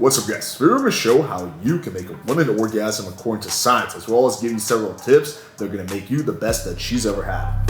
What's up, guys? We're going to show how you can make a woman orgasm according to science, as well as give you several tips that are going to make you the best that she's ever had.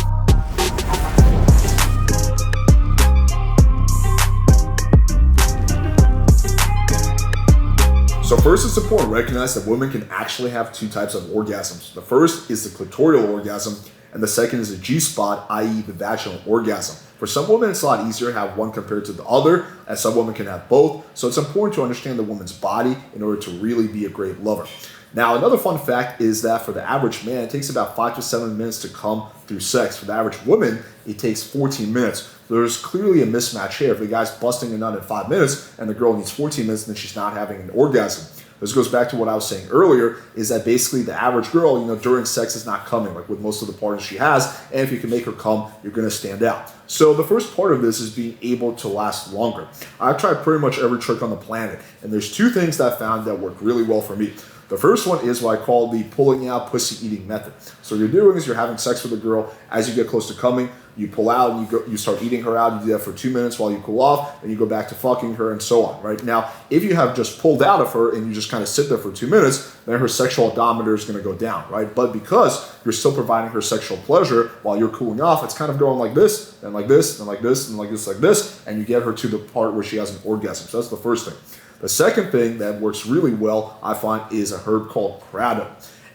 So first, it's important to recognize that women can actually have two types of orgasms. The first is the clitoral orgasm, and the second is the G-spot, i.e. the vaginal orgasm. For some women, it's a lot easier to have one compared to the other, and some women can have both. So it's important to understand the woman's body in order to really be a great lover. Now, another fun fact is that for the average man, it takes about 5 to 7 minutes to come through sex. For the average woman, it takes 14 minutes. There's clearly a mismatch here. If the guy's busting a nut in 5 minutes and the girl needs 14 minutes, then she's not having an orgasm. This goes back to what I was saying earlier, is that basically the average girl, during sex is not coming, like with most of the partners she has, and if you can make her come, you're gonna stand out. So the first part of this is being able to last longer. I've tried pretty much every trick on the planet, and there's two things that I found that work really well for me. The first one is what I call the pulling out pussy eating method. So what you're doing is you're having sex with a girl. As you get close to coming, you pull out and you start eating her out. You do that for 2 minutes while you cool off, and you go back to fucking her and so on, right? Now, if you have just pulled out of her and you just kind of sit there for 2 minutes, then her sexual odometer is going to go down, right? But because you're still providing her sexual pleasure while you're cooling off, it's kind of going like this, and like this, and like this, and like this, like this, and you get her to the part where she has an orgasm. So that's the first thing. The second thing that works really well, I find, is a herb called kratom.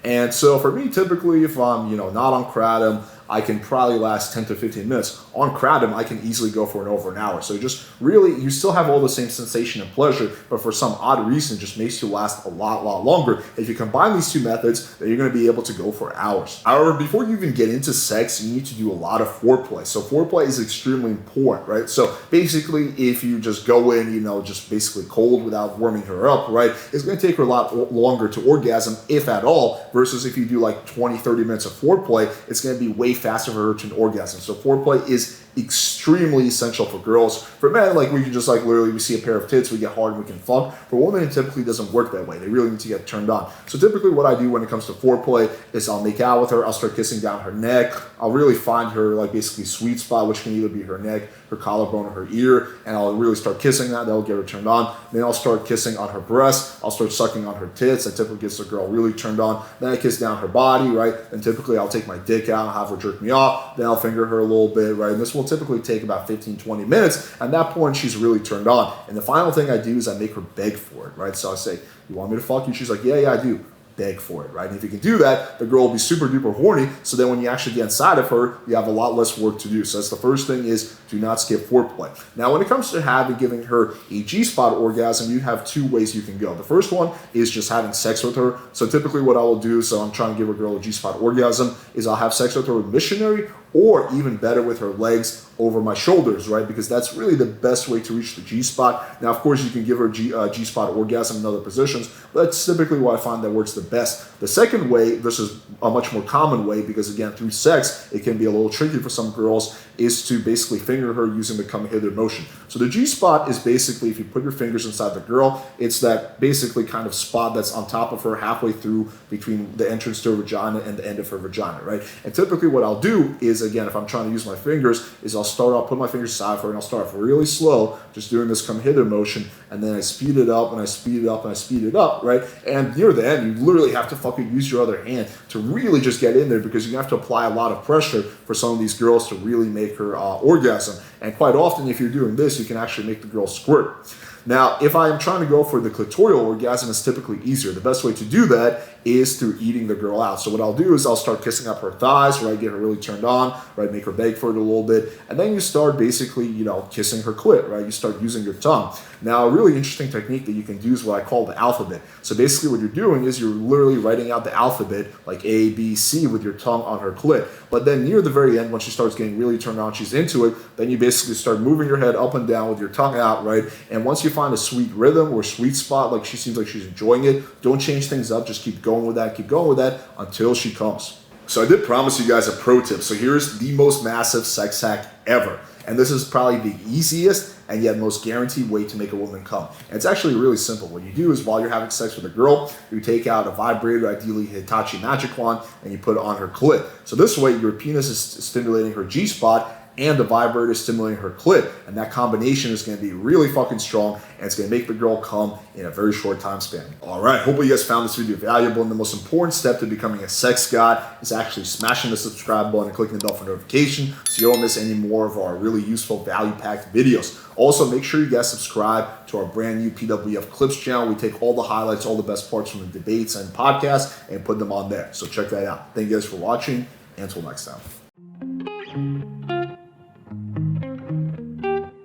And so for me, typically, if I'm, not on kratom, I can probably last 10 to 15 minutes. On kratom, I can easily go for over an hour. So just really, you still have all the same sensation and pleasure, but for some odd reason, it just makes you last a lot longer. If you combine these two methods, then you're gonna be able to go for hours. However, before you even get into sex, you need to do a lot of foreplay. So foreplay is extremely important, right? So basically, if you just go in, just basically cold without warming her up, right? It's gonna take her a lot longer to orgasm, if at all, versus if you do like 20, 30 minutes of foreplay, it's gonna be way faster for her to an orgasm. So foreplay is extremely essential for girls. For men, we can just literally, we see a pair of tits, we get hard and we can fuck. For women, it typically doesn't work that way. They really need to get turned on. So typically what I do when it comes to foreplay is I'll make out with her, I'll start kissing down her neck, I'll really find her basically sweet spot, which can either be her neck, her collarbone, or her ear, and I'll really start kissing that. That'll get her turned on. Then I'll start kissing on her breast, I'll start sucking on her tits. That typically gets the girl really turned on. Then I kiss down her body, right? And typically I'll take my dick out and have her jerk me off. Then I'll finger her a little bit, right? And this will typically take about 15, 20 minutes. At that point, she's really turned on. And the final thing I do is I make her beg for it, right? So I say, "You want me to fuck you?" She's like, yeah, I do. Beg for it, right? And if you can do that, the girl will be super duper horny. So then when you actually get inside of her, you have a lot less work to do. So that's the first thing, is do not skip foreplay. Now, when it comes to giving her a G-spot orgasm, you have two ways you can go. The first one is just having sex with her. So typically what I will do, so I'm trying to give a girl a G-spot orgasm, is I'll have sex with her with missionary, or even better with her legs over my shoulders, right? Because that's really the best way to reach the G-spot. Now, of course, you can give her G-spot orgasm in other positions, but that's typically what I find that works the best. The second way, this is a much more common way, because again, through sex, it can be a little tricky for some girls, is to basically finger her using the come hither motion. So the G-spot is basically, if you put your fingers inside the girl, it's that basically kind of spot that's on top of her, halfway through between the entrance to her vagina and the end of her vagina, right? And typically what I'll do is, again, if I'm trying to use my fingers, is I'll put my fingers aside for her, and I'll start off really slow, just doing this come hither motion, and then I speed it up, and I speed it up, and I speed it up, right? And near the end, you literally have to fucking use your other hand to really just get in there, because you have to apply a lot of pressure for some of these girls to really make her orgasm. And quite often, if you're doing this, you can actually make the girl squirt. Now, if I'm trying to go for the clitoral orgasm, it's typically easier. The best way to do that is through eating the girl out. So what I'll do is I'll start kissing up her thighs, right, get her really turned on, right, make her beg for it a little bit, and then you start basically, kissing her clit, right? You start using your tongue. Now, a really interesting technique that you can do is what I call the alphabet. So basically what you're doing is you're literally writing out the alphabet, like A, B, C, with your tongue on her clit. But then near the very end, when she starts getting really turned on, she's into it, then you basically start moving your head up and down with your tongue out, right? And once you find a sweet rhythm or sweet spot, like she seems like she's enjoying it, don't change things up, just keep going with that until she comes. So I did promise you guys a pro tip. So here's the most massive sex hack ever. And this is probably the easiest and yet most guaranteed way to make a woman come. And it's actually really simple. What you do is, while you're having sex with a girl, you take out a vibrator, ideally Hitachi magic wand, and you put it on her clit. So this way your penis is stimulating her G-spot, and the vibrator stimulating her clit. And that combination is going to be really fucking strong, and it's going to make the girl come in a very short time span. All right, hopefully you guys found this video valuable. And the most important step to becoming a sex god is actually smashing the subscribe button and clicking the bell for notification so you don't miss any more of our really useful, value-packed videos. Also, make sure you guys subscribe to our brand new PWF Clips channel. We take all the highlights, all the best parts from the debates and podcasts, and put them on there. So check that out. Thank you guys for watching. Until next time.